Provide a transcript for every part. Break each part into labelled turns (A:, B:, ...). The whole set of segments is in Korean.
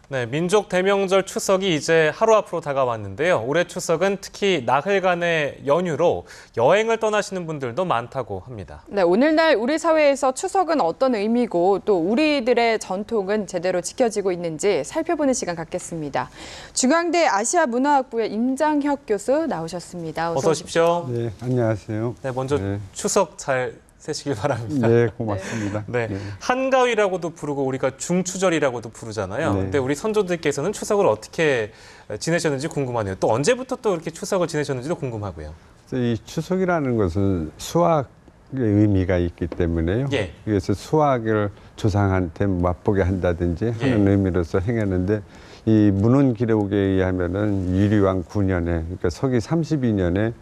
A: 네, 민족 대명절 추석이 이제 하루 앞으로 다가왔는데요. 올해 추석은 특히 나흘간의 연휴로 여행을 떠나시는 분들도 많다고 합니다.
B: 네, 오늘날 우리 사회에서 추석은 어떤 의미고 또 우리들의 전통은 제대로 지켜지고 있는지 살펴보는 시간 갖겠습니다. 중앙대 아시아문화학부의 임장혁 교수 나오셨습니다.
A: 어서 오십시오.
C: 네, 안녕하세요.
A: 네, 먼저 추석 잘 세시길 바랍니다.
C: 네, 고맙습니다.
A: 네, 한가위라고도 부르고 우리가 중추절이라고도 부르잖아요.
C: 네.
A: 근데 우리 선조들께서는 추석을 어떻게 지내셨는지 궁금하네요. 또 언제부터 또 이렇게 추석을 지내셨는지도 궁금하고요.
C: 이 추석이라는 것은 수학의 의미가 있기 때문에요.
A: 예.
C: 그래서 수학을 조상한테 맛보게 한다든지 하는 의미로서 행했는데 이 문헌 기록에 의하면은 유리왕 9년에 그러니까 서기 32년에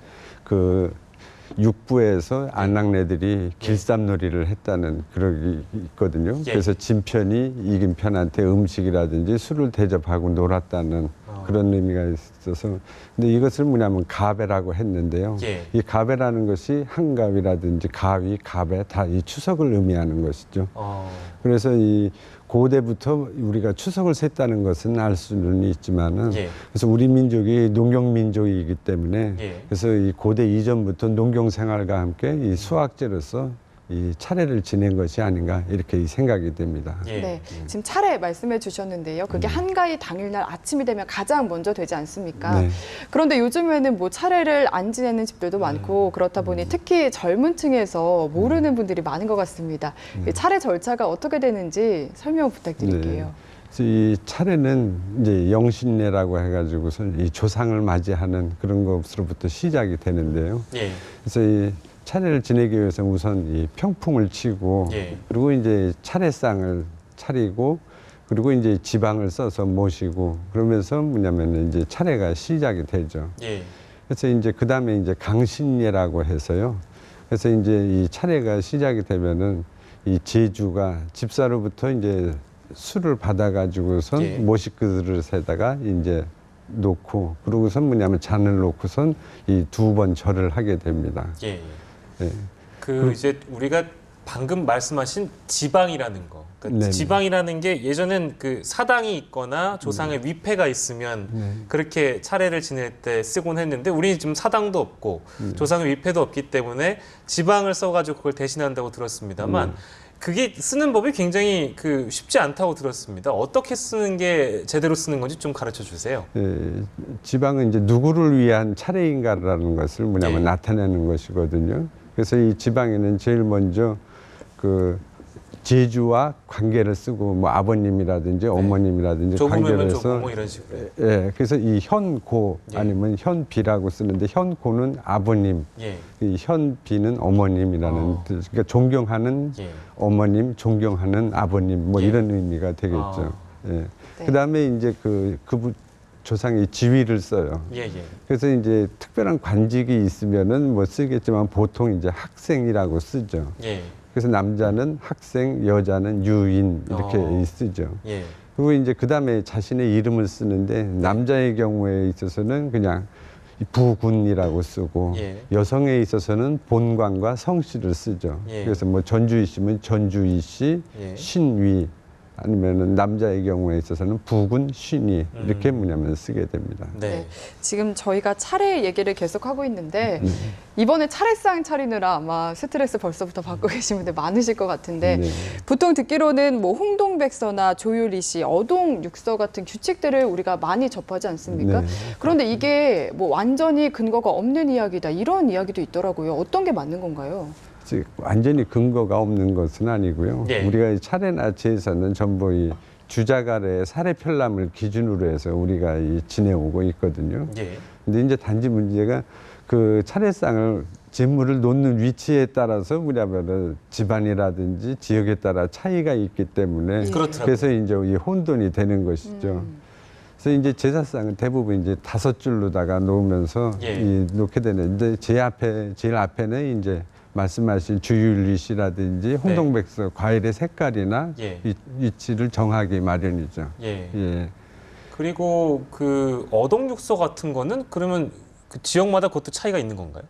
C: 그 육부에서 안락내들이 길쌈놀이를 했다는 그런 게 있거든요. 그래서 진 편이 이긴 편한테 음식이라든지 술을 대접하고 놀았다는 그런 의미가 있어서 근데 이것을 뭐냐면 가배라고 했는데요. 이 가배라는 것이 한가위라든지 가위, 가배 다 이 추석을 의미하는 것이죠. 그래서 이 고대부터 우리가 추석을 셌다는 것은 알 수는 있지만은 그래서 우리 민족이 농경 민족이기 때문에 그래서 이 고대 이전부터 농경 생활과 함께 이 수학제로서 이 차례를 지낸 것이 아닌가 이렇게 생각이 됩니다.
B: 네, 지금 차례 말씀해 주셨는데요. 그게 한가위 당일날 아침이 되면 가장 먼저 되지 않습니까?
C: 네.
B: 그런데 요즘에는 뭐 차례를 안 지내는 집들도 많고 그렇다 보니 특히 젊은 층에서 모르는 분들이 많은 것 같습니다. 이 차례 절차가 어떻게 되는지 설명 부탁드릴게요.
C: 이 차례는 이제 영신례라고 해가지고서 이 조상을 맞이하는 그런 것으로부터 시작이 되는데요. 그래서 이 차례를 지내기 위해서 우선 이 평풍을 치고 그리고 이제 차례상을 차리고 그리고 이제 지방을 써서 모시고 그러면서 뭐냐면 이제 차례가 시작이 되죠. 그래서 이제 그 다음에 이제 강신례라고 해서요. 그래서 이제 이 차례가 시작이 되면은 이 제주가 집사로부터 이제 술을 받아가지고선 모식 그릇에다가 이제 놓고 그러고선 뭐냐면 잔을 놓고선 이 2번 절을 하게 됩니다.
A: 이제 우리가 방금 말씀하신 지방이라는 거. 그러니까 지방이라는 게 예전엔 그 사당이 있거나 조상의 위패가 있으면 그렇게 차례를 지낼 때 쓰곤 했는데 우리는 지금 사당도 없고 조상의 위패도 없기 때문에 지방을 써가지고 그걸 대신한다고 들었습니다만 그게 쓰는 법이 굉장히 쉽지 않다고 들었습니다. 어떻게 쓰는 게 제대로 쓰는 건지 좀 가르쳐 주세요.
C: 지방은 이제 누구를 위한 차례인가라는 것을 뭐냐면 나타내는 것이거든요. 그래서 이 지방에는 제일 먼저 그 제주와 관계를 쓰고 뭐 아버님이라든지 어머님이라든지 관계를 해서
A: 뭐 이런 식으로.
C: 그래서 이 현고 아니면 현비라고 쓰는데 현고는 아버님, 이 현비는 어머님이라는 뜻. 그러니까 존경하는 어머님, 존경하는 아버님 뭐 이런 의미가 되겠죠. 그다음에 이제 그 조상이 지위를 써요. 그래서 이제 특별한 관직이 있으면은 뭐 쓰겠지만 보통 이제 학생이라고 쓰죠. 그래서 남자는 학생, 여자는 유인 이렇게 쓰죠. 그리고 이제 그 다음에 자신의 이름을 쓰는데 남자의 경우에 있어서는 그냥 부군이라고 쓰고 여성에 있어서는 본관과 성씨를 쓰죠. 그래서 뭐 전주희 씨면 전주희 씨, 신위 아니면은 남자의 경우에 있어서는 부군, 신위 이렇게 뭐냐면 쓰게 됩니다.
B: 지금 저희가 차례 얘기를 계속 하고 있는데 이번에 차례상 차리느라 아마 스트레스 벌써부터 받고 계신 분들 많으실 것 같은데 보통 듣기로는 뭐 홍동백서나 조율이시, 어동육서 같은 규칙들을 우리가 많이 접하지 않습니까? 그런데 이게 뭐 완전히 근거가 없는 이야기다 이런 이야기도 있더라고요. 어떤 게 맞는 건가요?
C: 완전히 근거가 없는 것은 아니고요. 우리가 이 차례나 제사는 전부 이 주자갈의 사례편람을 기준으로 해서 우리가 지내오고 있거든요. 근데 이제 단지 문제가 그 차례상을 제물을 놓는 위치에 따라서 우리야말로 집안이라든지 지역에 따라 차이가 있기 때문에 그래서 이제 이 혼돈이 되는 것이죠. 그래서 이제 제사상은 대부분 이제 5줄로다가 놓으면서 놓게 되는데 제일 앞에는 이제 말씀하신 주율리시라든지 홍동백서 과일의 색깔이나 위치를 정하기 마련이죠.
A: 그리고 그 어동육서 같은 거는 그러면 그 지역마다 그것도 차이가 있는 건가요?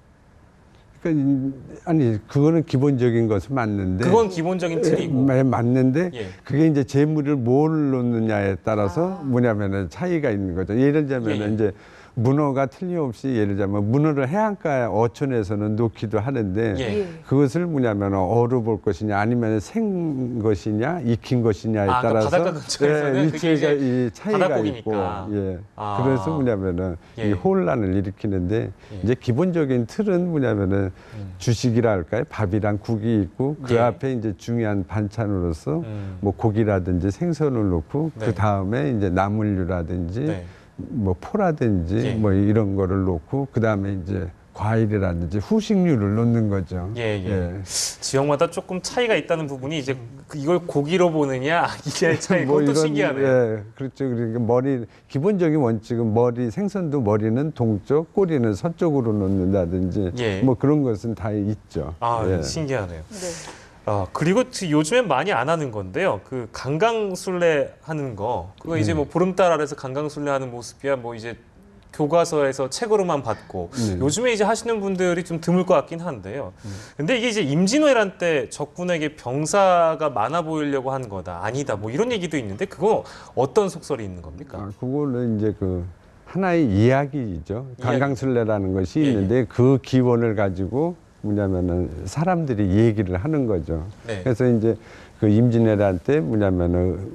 C: 아니 그거는 기본적인 것은 맞는데
A: 그건 기본적인 틀이고.
C: 맞는데
A: 예.
C: 그게 이제 재물을 뭘 놓느냐에 따라서 뭐냐면은 차이가 있는 거죠. 예를 들자면은
A: 예.
C: 이제 문어가 틀림없이 예를 들자면 문어를 해안가 어촌에서는 놓기도 하는데
A: 예.
C: 그것을 뭐냐면 어루 볼 것이냐 아니면 생 것이냐 익힌 것이냐에
A: 그러니까
C: 따라서
A: 바닷가 근처에서는 그게
C: 위치가
A: 이제
C: 이 차이가
A: 바닷고기니까.
C: 있고 예.
A: 아.
C: 그래서 뭐냐면은
A: 예.
C: 이 혼란을 일으키는데
A: 예.
C: 이제 기본적인 틀은 뭐냐면은 주식이라 할까요? 밥이랑 국이 있고 그
A: 예.
C: 앞에 이제 중요한 반찬으로서 뭐 고기라든지 생선을 놓고
A: 네.
C: 그 다음에 이제 나물류라든지
A: 네.
C: 뭐 포라든지
A: 예.
C: 뭐 이런 거를 놓고 그 다음에 이제 과일이라든지 후식류를 놓는 거죠.
A: 예, 예. 지역마다 조금 차이가 있다는 부분이 이제 이걸 고기로 보느냐 이게 차이
C: 뭐
A: 그것도
C: 이런,
A: 신기하네요.
C: 예, 그렇죠. 그러니까 기본적인 원칙은 생선도 머리는 동쪽, 꼬리는 서쪽으로 놓는다든지
A: 예.
C: 뭐 그런 것은 다 있죠.
A: 아,
C: 예.
A: 신기하네요.
B: 네.
A: 그리고 요즘엔 많이 안 하는 건데요. 그 강강술래 하는 거, 그거 이제 뭐 보름달 아래서 강강술래 하는 모습이야 뭐 이제 교과서에서 책으로만 봤고 요즘에 이제 하시는 분들이 좀 드물 것 같긴 한데요. 근데 이게 이제 임진왜란 때 적군에게 병사가 많아 보이려고 한 거다. 아니다. 뭐 이런 얘기도 있는데 그거 어떤 속설이 있는 겁니까?
C: 아, 그거는 이제 그 하나의 이야기죠. 강강술래라는 것이
A: 예,
C: 있는데 그 기원을 가지고 뭐냐면은 사람들이 얘기를 하는 거죠.
A: 네.
C: 그래서 이제 그 임진왜란 때 뭐냐면은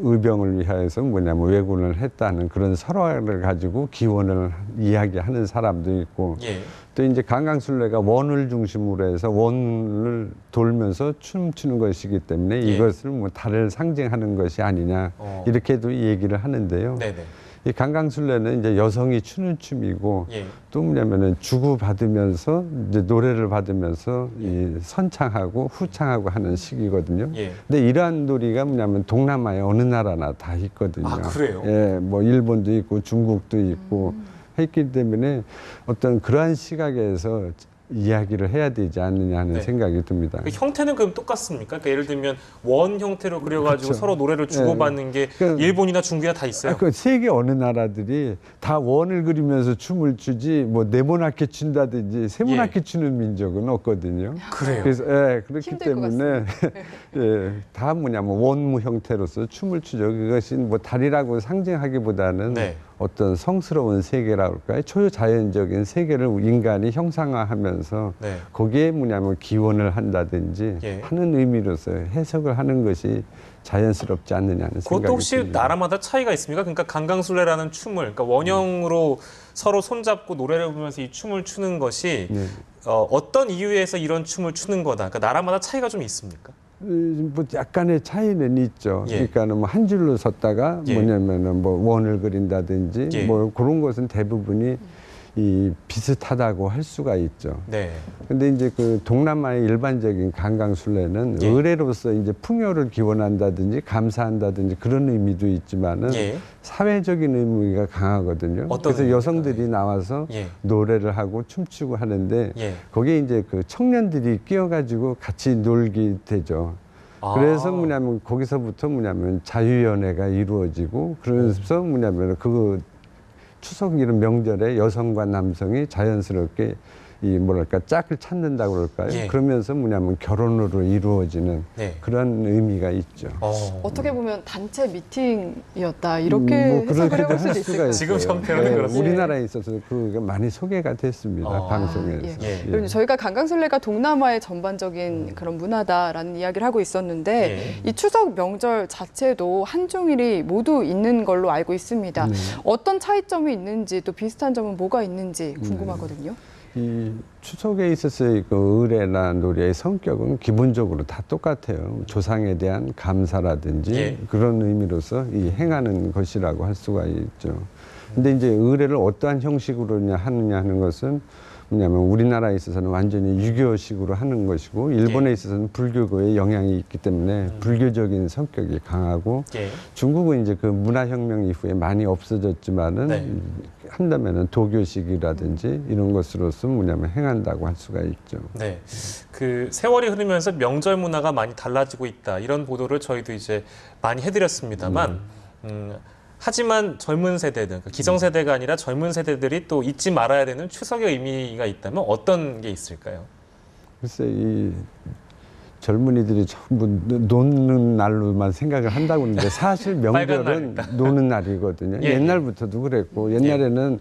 C: 의병을 위하여서 뭐냐면 왜군을 했다는 그런 설화를 가지고 기원을 이야기하는 사람도 있고
A: 예.
C: 또 이제 강강술래가 원을 중심으로 해서 원을 돌면서 춤추는 것이기 때문에
A: 예.
C: 이것을 뭐 달을 상징하는 것이 아니냐 이렇게도 얘기를 하는데요.
A: 네네.
C: 이 강강술래는 이제 여성이 추는 춤이고
A: 예.
C: 또 뭐냐면은 주고 받으면서 이제 노래를 받으면서 이 선창하고 후창하고 하는 시기거든요.
A: 예.
C: 근데 이러한 놀이가 뭐냐면 동남아의 어느 나라나 다 있거든요.
A: 아, 그래요?
C: 예, 뭐 일본도 있고 중국도 있고 했기 때문에 어떤 그러한 시각에서 이야기를 해야 되지 않느냐 하는
A: 네.
C: 생각이 듭니다.
A: 그 형태는 그럼 똑같습니까? 그러니까 예를 들면 원 형태로 그려가지고
C: 그렇죠.
A: 서로 노래를 주고받는 게
C: 그러니까
A: 일본이나 중국이나 다 있어요.
C: 그 세계 어느 나라들이 다 원을 그리면서 춤을 추지 뭐 네모나게 춘다든지 세모나게 추는 민족은 없거든요.
A: 그래요.
C: 그래서 그렇기
B: 힘들 것
C: 때문에 다 뭐냐면 원무 형태로서 춤을 추죠. 그것이 뭐 달이라고 상징하기보다는
A: 네.
C: 어떤 성스러운 세계라고 할까요? 초자연적인 세계를 인간이 형상화하면서
A: 네.
C: 거기에 뭐냐면 기원을 한다든지
A: 예.
C: 하는 의미로서 해석을 하는 것이 자연스럽지 않느냐는 생각이
A: 그것도 혹시
C: 듭니다.
A: 나라마다 차이가 있습니까? 그러니까 강강술래라는 춤을 그러니까 원형으로 서로 손잡고 노래를 부르면서 이 춤을 추는 것이
C: 네.
A: 어떤 이유에서 이런 춤을 추는 거다. 그러니까 나라마다 차이가 좀 있습니까?
C: 뭐 약간의 차이는 있죠.
A: 예.
C: 그러니까는 뭐 한 줄로 섰다가
A: 예.
C: 뭐냐면은 뭐 원을 그린다든지
A: 예.
C: 뭐 그런 것은 대부분이 이 비슷하다고 할 수가 있죠.
A: 네.
C: 근데 이제 그 동남아의 일반적인 강강술래는
A: 예.
C: 의례로서 이제 풍요를 기원한다든지 감사한다든지 그런 의미도 있지만은
A: 예.
C: 사회적인 의미가 강하거든요.
A: 어떤
C: 그래서
A: 의미입니까?
C: 여성들이 나와서
A: 예.
C: 노래를 하고 춤추고 하는데
A: 예.
C: 거기에 이제 그 청년들이 끼어가지고 같이 놀게 되죠.
A: 아.
C: 그래서 뭐냐면 거기서부터 뭐냐면 자유연애가 이루어지고 그래서 뭐냐면 그 추석 이런 명절에 여성과 남성이 자연스럽게 이 뭐랄까 짝을 찾는다고 그럴까요?
A: 예.
C: 그러면서 뭐냐면 결혼으로 이루어지는
A: 네.
C: 그런 의미가 있죠.
B: 어떻게 보면 단체 미팅이었다 이렇게
C: 뭐
B: 해석을
C: 그렇게도
B: 해볼 수도
C: 할
B: 있을
C: 수가
B: 것 같아요.
A: 지금
C: 있어요.
A: 형태로는 그렇습니다.
C: 우리나라에 있어서 그게 많이 소개가 됐습니다. 방송에서.
B: 예.
A: 예.
B: 그리고 저희가 강강술래가 동남아의 전반적인 그런 문화다라는 이야기를 하고 있었는데
A: 예.
B: 이 추석 명절 자체도 한중일이 모두 있는 걸로 알고 있습니다. 어떤 차이점이 있는지 또 비슷한 점은 뭐가 있는지 궁금하거든요.
C: 이 추석에 있어서의 그 의례나 놀이의 성격은 기본적으로 다 똑같아요. 조상에 대한 감사라든지
A: 예.
C: 그런 의미로서 이 행하는 것이라고 할 수가 있죠. 근데 이제 의례를 어떠한 형식으로 하느냐 하는 것은 뭐냐면 우리나라에 있어서는 완전히 유교식으로 하는 것이고 일본에 있어서는 불교의 영향이 있기 때문에 불교적인 성격이 강하고
A: 예.
C: 중국은 이제 그 문화혁명 이후에 많이 없어졌지만은
A: 네.
C: 한다면은 도교식이라든지 이런 것으로서 뭐냐면 행한다고 할 수가 있죠.
A: 네. 그 세월이 흐르면서 명절 문화가 많이 달라지고 있다. 이런 보도를 저희도 이제 많이 해드렸습니다만, 하지만 젊은 세대들, 그러니까 기성세대가 아니라 젊은 세대들이 또 잊지 말아야 되는 추석의 의미가 있다면 어떤 게 있을까요?
C: 글쎄 이 젊은이들이 전부 노는 날로만 생각을 한다고 하는데 사실 명절은 노는 날이거든요.
A: 예,
C: 옛날부터도 그랬고 옛날에는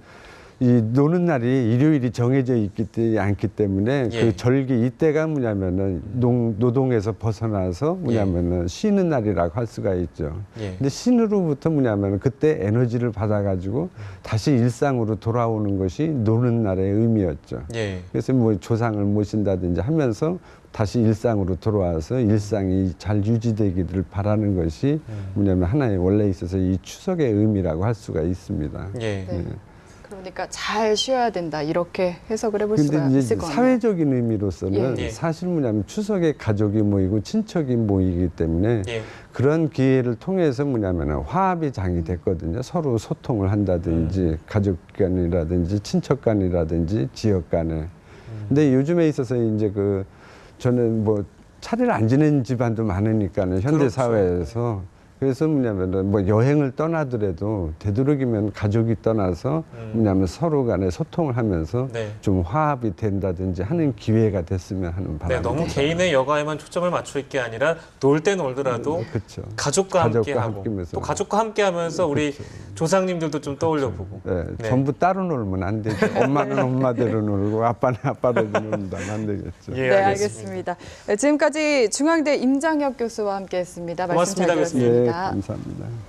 C: 이 노는 날이 일요일이 정해져 있지 않기 때문에
A: 예.
C: 그 절기 이때가 뭐냐면은 노동에서 벗어나서 뭐냐면은 쉬는 날이라고 할 수가 있죠.
A: 예.
C: 근데 신으로부터 뭐냐면은 그때 에너지를 받아가지고 다시 일상으로 돌아오는 것이 노는 날의 의미였죠.
A: 예.
C: 그래서 뭐 조상을 모신다든지 하면서 다시 일상으로 돌아와서 일상이 잘 유지되기를 바라는 것이 뭐냐면 하나의 원래 있어서 이 추석의 의미라고 할 수가 있습니다.
A: 예.
B: 네. 그러니까 잘 쉬어야 된다 이렇게 해석을 해볼 수가
C: 근데
B: 있을
C: 이제
B: 것 같네요.
C: 사회적인 의미로서는
A: 예.
C: 사실 뭐냐면 추석에 가족이 모이고 친척이 모이기 때문에
A: 예.
C: 그런 기회를 통해서 뭐냐면 화합이 장이 됐거든요. 서로 소통을 한다든지 가족 간이라든지 친척 간이라든지 지역 간에. 근데 요즘에 있어서 이제 그 저는 뭐 차례를 안 지내는 집안도 많으니까는 현대
A: 그렇죠.
C: 사회에서 그래서 뭐냐면은 뭐 여행을 떠나더라도 되도록이면 가족이 떠나서 뭐냐면 서로 간에 소통을 하면서
A: 네.
C: 좀 화합이 된다든지 하는 기회가 됐으면 하는
A: 네,
C: 바람입니다.
A: 너무 개인의 여가에만 초점을 맞출 게 아니라 놀 때 놀더라도
C: 그렇죠.
A: 가족과 함께 하고
C: 함께면서.
A: 또 가족과 함께 하면서 우리 조상님들도 좀 떠올려 보고.
C: 네,
A: 네.
C: 전부 따로 놀면 안 되죠. 엄마는 엄마대로 놀고 아빠는 아빠대로 놀면 안 되겠죠.
A: 예,
B: 네, 알겠습니다. 네, 지금까지 중앙대 임장혁 교수와 함께했습니다. 말씀 잘
A: 고맙습니다, 교수님.
B: 들었습니다.
C: 예, 감사합니다.